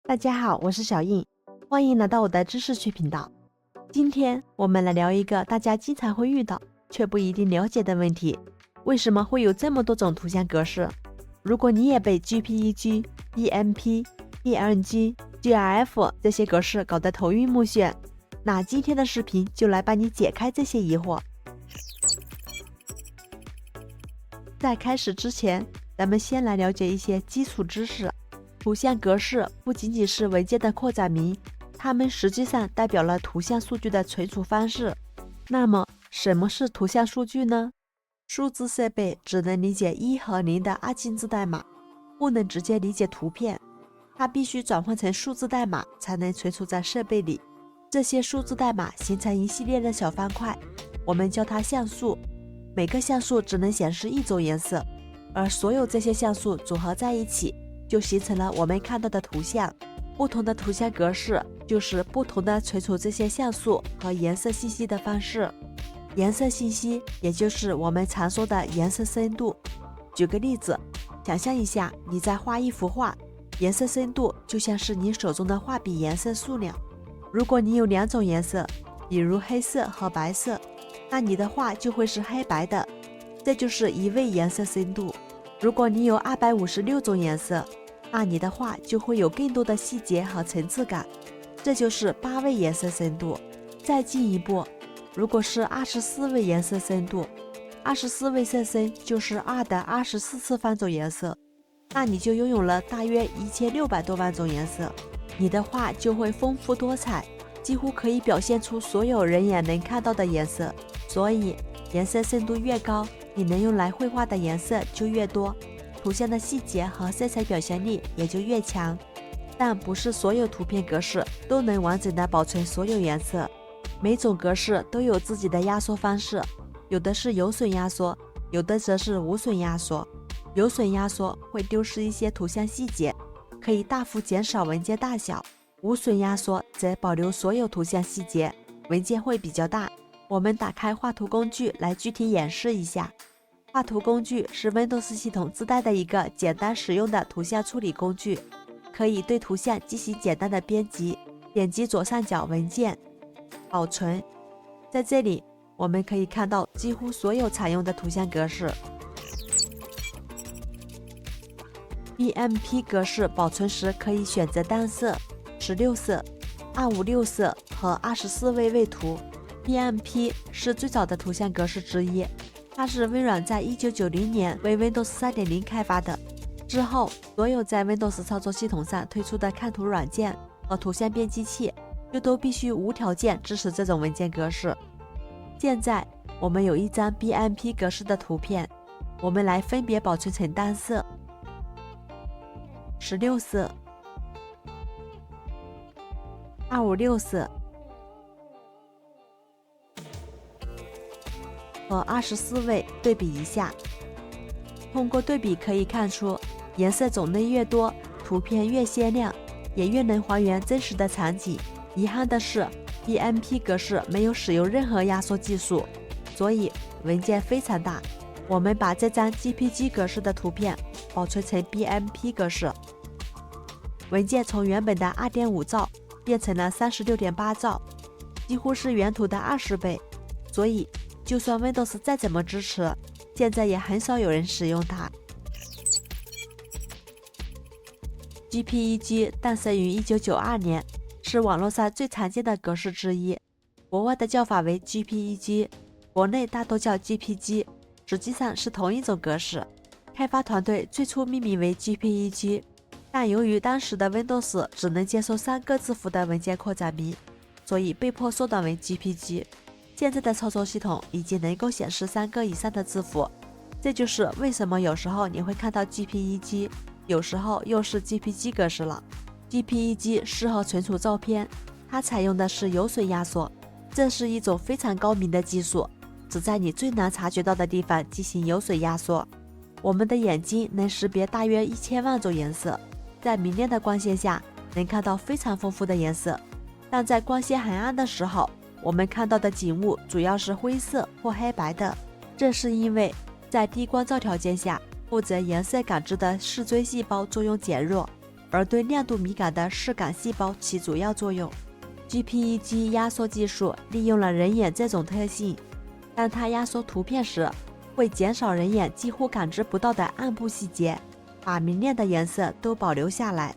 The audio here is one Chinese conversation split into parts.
大家好，我是小印，欢迎来到我的知识区频道。今天我们来聊一个大家经常会遇到却不一定了解的问题：为什么会有这么多种图像格式？如果你也被 JPEG、BMP、PNG、GIF 这些格式搞得头晕目眩，那今天的视频就来帮你解开这些疑惑。在开始之前，咱们先来了解一些基础知识。图像格式不仅仅是文件的扩展名，它们实际上代表了图像数据的存储方式。那么，什么是图像数据呢？数字设备只能理解1和0的二进制代码，不能直接理解图片，它必须转换成数字代码才能存储在设备里。这些数字代码形成一系列的小方块，我们叫它像素。每个像素只能显示一种颜色，而所有这些像素组合在一起，就形成了我们看到的图像。不同的图像格式就是不同的存储这些像素和颜色信息的方式。颜色信息也就是我们常说的颜色深度。举个例子，想象一下你在画一幅画，颜色深度就像是你手中的画笔颜色数量。如果你有2种颜色，比如黑色和白色，那你的画就会是黑白的，这就是1位颜色深度。如果你有256种颜色，那你的画就会有更多的细节和层次感，这就是8位颜色深度。再进一步，如果是24位颜色深度，24位色深就是2的24次方种颜色，那你就拥有了大约1600多万种颜色，你的画就会丰富多彩，几乎可以表现出所有人眼能看到的颜色。所以颜色深度越高，你能用来绘画的颜色就越多，图像的细节和色彩表现力也就越强。但不是所有图片格式都能完整的保存所有颜色，每种格式都有自己的压缩方式，有的是有损压缩，有的则是无损压缩。有损压缩会丢失一些图像细节，可以大幅减少文件大小；无损压缩则保留所有图像细节，文件会比较大。我们打开画图工具来具体演示一下。画图工具是 Windows 系统自带的一个简单实用的图像处理工具，可以对图像进行简单的编辑。点击左上角文件，保存。在这里，我们可以看到几乎所有常用的图像格式。BMP 格式保存时可以选择单色、16色、256色和24位位图。BMP 是最早的图像格式之一，它是微软在1990年为 Windows 3.0 开发的。之后，所有在 Windows 操作系统上推出的看图软件和图像编辑器就都必须无条件支持这种文件格式。现在我们有一张 BMP 格式的图片，我们来分别保存成单色、16色、256色和24位，对比一下。通过对比可以看出，颜色种类越多，图片越鲜亮，也越能还原真实的场景。遗憾的是， BMP 格式没有使用任何压缩技术，所以文件非常大。我们把这张 JPG 格式的图片保存成 BMP 格式，文件从原本的 2.5 兆变成了 36.8 兆，几乎是原图的20倍，所以就算 Windows 再怎么支持，现在也很少有人使用它。JPEG 诞生于1992年，是网络上最常见的格式之一，国外的叫法为 JPEG， 国内大多叫 JPG， 实际上是同一种格式。开发团队最初命名为 JPEG， 但由于当时的 Windows 只能接受3个字符的文件扩展名，所以被迫缩短为 JPG。现在的操作系统已经能够显示3个以上的字符，这就是为什么有时候你会看到 JPEG， 有时候又是 JPG 格式了。JPEG 适合存储照片，它采用的是有损压缩，这是一种非常高明的技术，只在你最难察觉到的地方进行有损压缩。我们的眼睛能识别大约1000万种颜色，在明亮的光线下能看到非常丰富的颜色，但在光线很暗的时候，我们看到的景物主要是灰色或黑白的，这是因为在低光照条件下，负责颜色感知的视锥细胞作用减弱，而对亮度敏感的视感细胞起主要作用。GPEG 压缩技术利用了人眼这种特性，当它压缩图片时，会减少人眼几乎感知不到的暗部细节，把明亮的颜色都保留下来。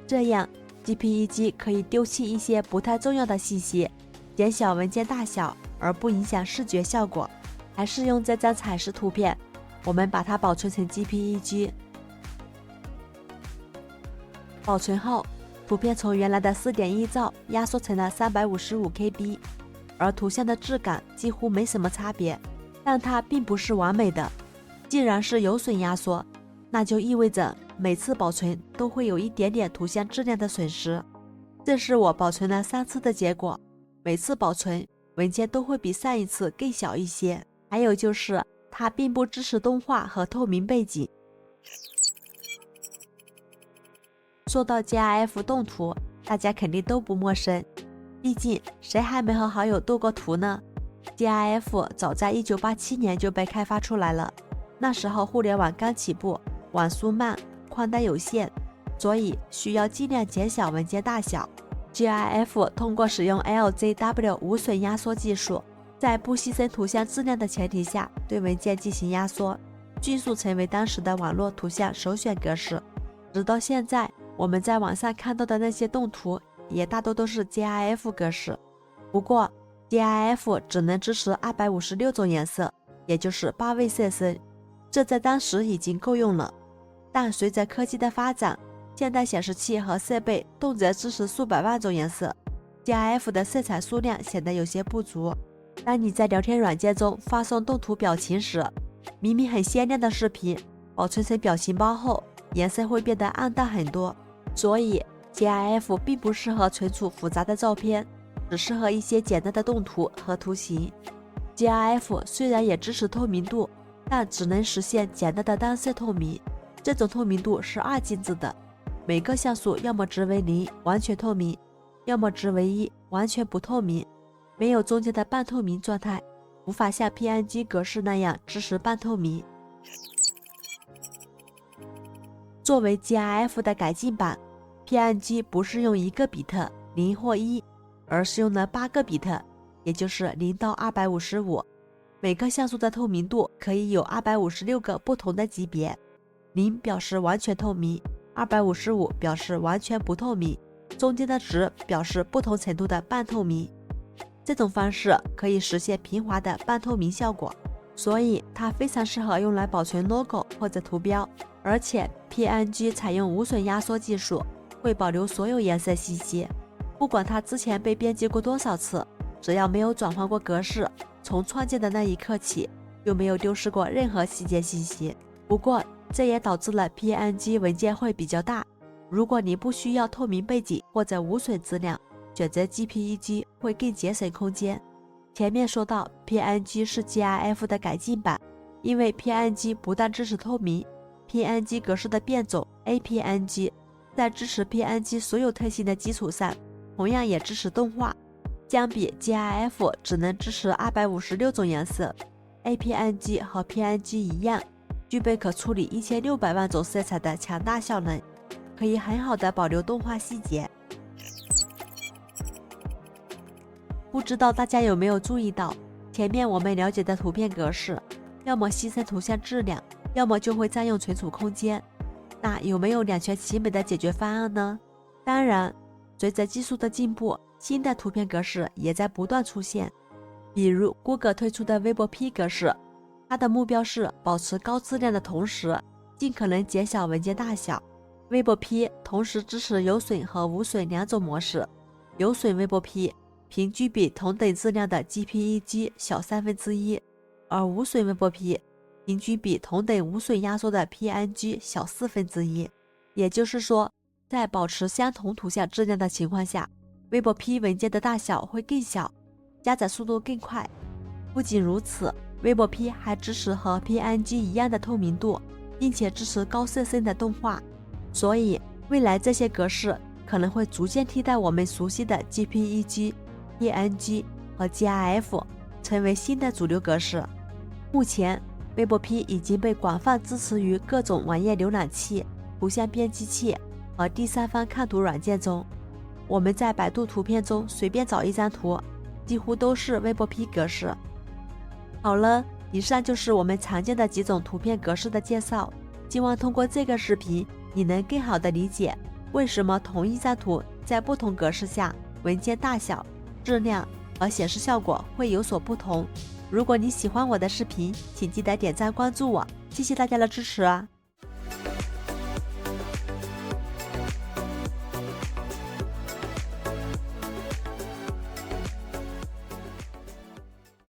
这样 GPEG 可以丢弃一些不太重要的信息，减小文件大小而不影响视觉效果。还是用这张彩石图片，我们把它保存成 GPEG。保存后，图片从原来的 4.1 兆压缩成了355 KB， 而图像的质感几乎没什么差别，但它并不是完美的。既然是有损压缩，那就意味着每次保存都会有一点点图像质量的损失。这是我保存了3次的结果，每次保存文件都会比上一次更小一些。还有就是它并不支持动画和透明背景。说到 GIF 动图，大家肯定都不陌生，毕竟谁还没和好友斗过图呢？ GIF 早在1987年就被开发出来了，那时候互联网刚起步，网速慢，宽带有限，所以需要尽量减小文件大小。 GIF 通过使用 LZW 无损压缩技术，在不牺牲图像质量的前提下对文件进行压缩，迅速成为当时的网络图像首选格式。直到现在，我们在网上看到的那些动图也大多都是 GIF 格式。不过 GIF 只能支持256种颜色，也就是8位色深，这在当时已经够用了。但随着科技的发展，现代显示器和设备动辄支持数百万种颜色， GIF 的色彩数量显得有些不足。当你在聊天软件中发送动图表情时，明明很鲜亮的视频保存成表情包后，颜色会变得暗淡很多。所以 GIF 并不适合存储复杂的照片，只适合一些简单的动图和图形。 GIF 虽然也支持透明度，但只能实现简单的单色透明，这种透明度是2进制的，每个像素要么值为0完全透明，要么值为1完全不透明，没有中间的半透明状态，无法像 PNG 格式那样支持半透明。作为 GIF 的改进版， PNG 不是用1个比特0或1，而是用了8个比特，也就是0到255。每个像素的透明度可以有256个不同的级别，0表示完全透明，255表示完全不透明，中间的值表示不同程度的半透明。这种方式可以实现平滑的半透明效果，所以它非常适合用来保存 logo 或者图标。而且 PNG 采用无损压缩技术，会保留所有颜色信息，不管它之前被编辑过多少次，只要没有转换过格式，从创建的那一刻起就没有丢失过任何细节信息。不过这也导致了 PNG 文件会比较大，如果你不需要透明背景或者无损质量，选择 GPEG 会更节省空间。前面说到 PNG 是 GIF 的改进版，因为 PNG 不但支持透明， PNG 格式的变种 APNG 在支持 PNG 所有特性的基础上，同样也支持动画。相比 GIF 只能支持256种颜色， APNG 和 PNG 一样，具备可处理1600万种色彩的强大效能，可以很好的保留动画细节。不知道大家有没有注意到，前面我们了解的图片格式，要么牺牲图像质量，要么就会占用存储空间。那有没有两全其美的解决方案呢？当然，随着技术的进步，新的图片格式也在不断出现。比如 Google 推出的 WebP 格式，它的目标是保持高质量的同时，尽可能减小文件大小。WebP 同时支持有损和无损2种模式，有损 WebP平均比同等质量的 GPEG 小1/3，而无损 WebP 平均比同等无损压缩的 PNG 小1/4。也就是说，在保持相同图像质量的情况下， WebP 文件的大小会更小，加载速度更快。不仅如此， WebP 还支持和 PNG 一样的透明度，并且支持高色深的动画。所以未来这些格式可能会逐渐替代我们熟悉的 GPEG、PNG 和 GIF， 成为新的主流格式。目前 WebP 已经被广泛支持于各种网页浏览器、图像编辑器、和第三方看图软件中。我们在百度图片中随便找一张图，几乎都是 WebP 格式。好了，以上就是我们常见的几种图片格式的介绍。希望通过这个视频，你能更好地理解为什么同一张图在不同格式下，文件大小、质量和显示效果会有所不同。如果你喜欢我的视频，请记得点赞关注我，谢谢大家的支持啊！